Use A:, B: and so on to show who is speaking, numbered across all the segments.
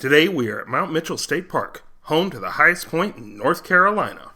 A: Today we are at Mount Mitchell State Park, home to the highest point in North Carolina.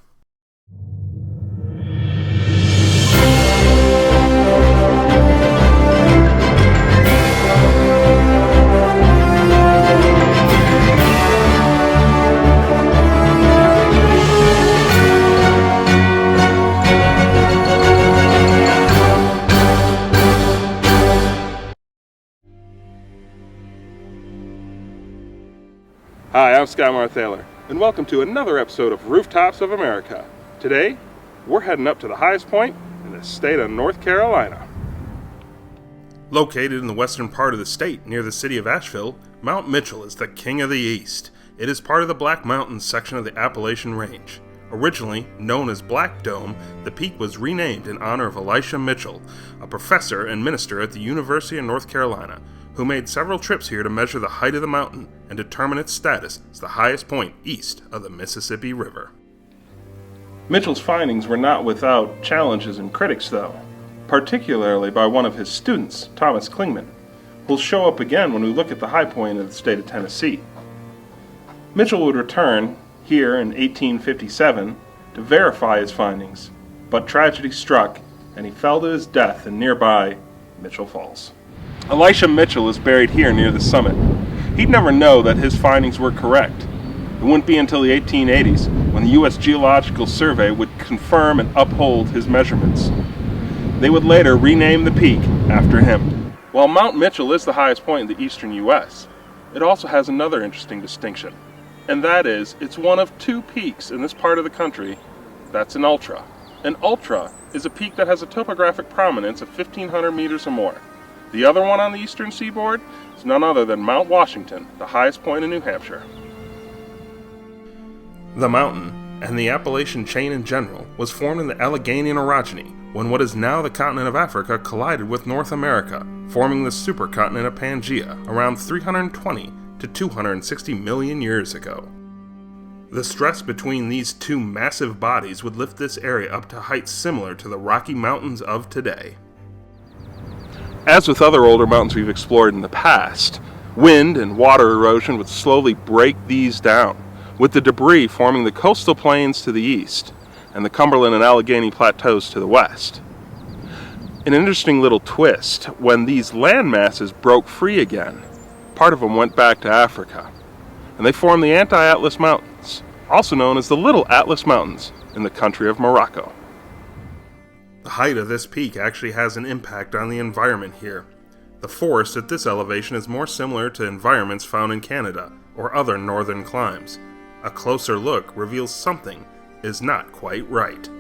A: Hi, I'm Skye Marthaler, and welcome to another episode of Rooftops of America. Today, we're heading up to the highest point in the state of North Carolina. Located in the western part of the state, near the city of Asheville, Mount Mitchell is the king of the East. It is part of the Black Mountains section of the Appalachian Range. Originally known as Black Dome, the peak was renamed in honor of Elisha Mitchell, a professor and minister at the University of North Carolina, who made several trips here to measure the height of the mountain and determine its status as the highest point east of the Mississippi River. Mitchell's findings were not without challenges and critics, though, particularly by one of his students, Thomas Klingman, who will show up again when we look at the high point of the state of Tennessee. Mitchell would return here in 1857 to verify his findings, but tragedy struck and he fell to his death in nearby Mitchell Falls. Elisha Mitchell is buried here near the summit. He'd never know that his findings were correct. It wouldn't be until the 1880s when the U.S. Geological Survey would confirm and uphold his measurements. They would later rename the peak after him. While Mount Mitchell is the highest point in the eastern U.S., it also has another interesting distinction, and that is it's one of two peaks in this part of the country that's an ultra. An ultra is a peak that has a topographic prominence of 1,500 meters or more. The other one on the eastern seaboard is none other than Mount Washington, the highest point in New Hampshire. The mountain, and the Appalachian chain in general, was formed in the Alleghanian orogeny, when what is now the continent of Africa collided with North America, forming the supercontinent of Pangaea around 320 to 260 million years ago. The stress between these two massive bodies would lift this area up to heights similar to the Rocky Mountains of today. As with other older mountains we've explored in the past, wind and water erosion would slowly break these down, with the debris forming the coastal plains to the east and the Cumberland and Allegheny plateaus to the west. An interesting little twist, when these land masses broke free again, part of them went back to Africa, and they formed the Anti-Atlas Mountains, also known as the Little Atlas Mountains, in the country of Morocco. The height of this peak actually has an impact on the environment here. The forest at this elevation is more similar to environments found in Canada or other northern climes. A closer look reveals something is not quite right.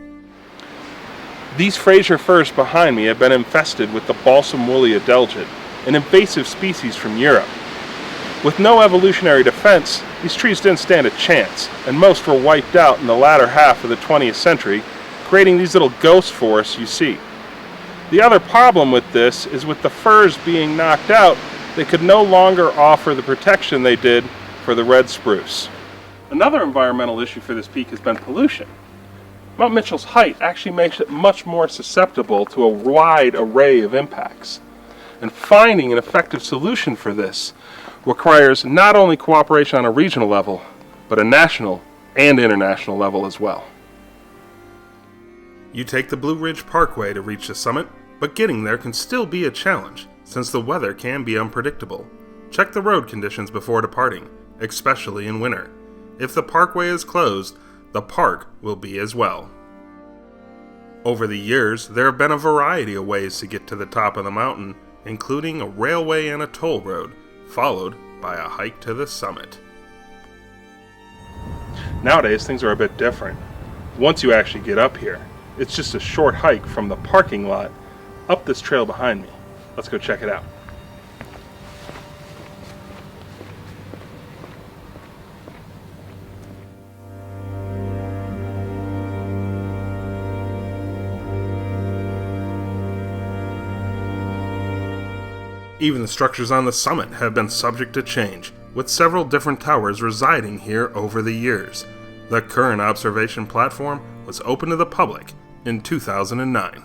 A: These Fraser firs behind me have been infested with the balsam woolly adelgid, an invasive species from Europe. With no evolutionary defense, these trees didn't stand a chance, and most were wiped out in the latter half of the 20th century, creating these little ghost forests you see. The other problem with this is with the firs being knocked out, they could no longer offer the protection they did for the red spruce. Another environmental issue for this peak has been pollution. Mount Mitchell's height actually makes it much more susceptible to a wide array of impacts. And finding an effective solution for this requires not only cooperation on a regional level, but a national and international level as well. You take the Blue Ridge Parkway to reach the summit, but getting there can still be a challenge, since the weather can be unpredictable. Check the road conditions before departing, especially in winter. If the parkway is closed, the park will be as well. Over the years, there have been a variety of ways to get to the top of the mountain, including a railway and a toll road, followed by a hike to the summit. Nowadays, things are a bit different. Once you actually get up here, it's just a short hike from the parking lot up this trail behind me. Let's go check it out. Even the structures on the summit have been subject to change, with several different towers residing here over the years. The current observation platform was open to the public in 2009.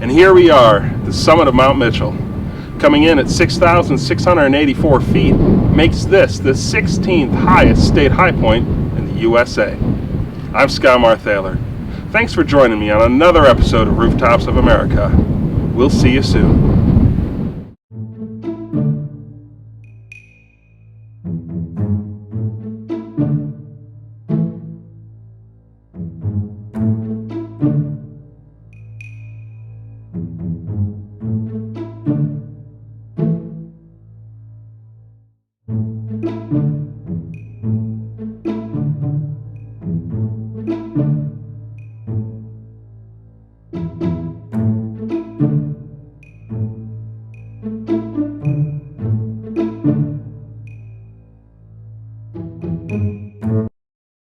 A: And here we are, the summit of Mount Mitchell. Coming in at 6,684 feet, makes this the 16th highest state high point in the USA. I'm Skye Marthaler. Thanks for joining me on another episode of Rooftops of America. We'll see you soon.